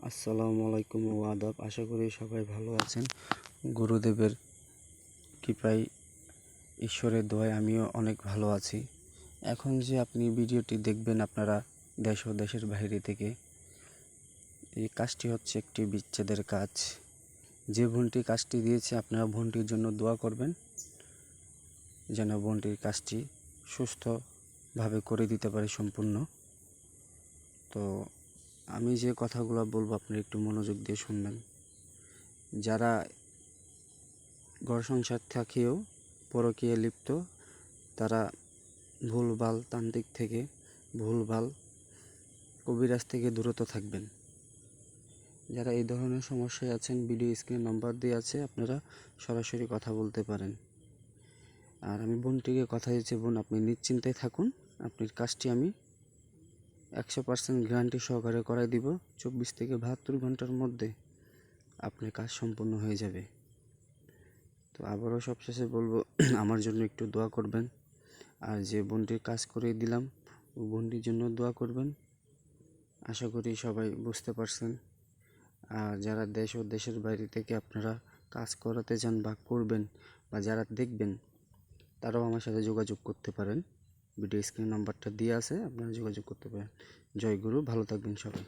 আসসালামু আলাইকুম ও আদাব। আশা করি সবাই ভালো আছেন। গুরুদেবের কৃপায়, ঈশ্বরের দোয়ায় আমিও অনেক ভালো আছি। এখন যে আপনি ভিডিওটি দেখবেন আপনারা দেশ ও দেশের বাইরে থেকে, এই কাজটি হচ্ছে একটি বিচ্ছেদের কাজ। যে বোনটি কাজটি দিয়েছে আপনারা বোনটির জন্য দোয়া করবেন যেন বোনটির কাজটি সুস্থভাবে করে দিতে পারে সম্পূর্ণ। তো আমি যে কথাগুলো বলবো আপনারা একটু মনোযোগ দিয়ে শুনবেন। যারা ঘর সংসার থাকেও পরকীয়ায় লিপ্ত, তারা ভুলভাল তান্ত্রিক থেকে, ভুলভাল কবিরাজ থেকে দূরত থাকবেন। যারা এই ধরনের সমস্যায় আছেন, ভিডিও স্ক্রিনে নাম্বার দেওয়া আছে, আপনারা সরাসরি কথা বলতে পারেন। আর আমি বোনটিকে কথা দিচ্ছি, বোন আপনি নিশ্চিন্তায় থাকুন, আপনার কাজটি আমি 100% গ্যারান্টি সহকারে করাই দিব। 24 থেকে 72 ঘন্টার মধ্যে আপনার কাজ সম্পূর্ণ হয়ে যাবে। তো আবারও সবশেষে বলবো আমার জন্য একটু দোয়া করবেন। আর যে বোনটির কাজ করে দিলাম ও বোনটির জন্য দোয়া করবেন। আশা করি সবাই বুঝতে পারছেন। আর যারা দেশ ও দেশের বাইরে থেকে আপনারা কাজ করাতে চান বা করবেন, বা যারা দেখবেন, তারাও আমার সাথে যোগাযোগ করতে পারেন। ভিডিও স্ক্রিন নাম্বারটা দেওয়া আছে, আপনারা যোগাযোগ করতে পারেন। জয় গুরু, ভালো থাকবেন সবাই।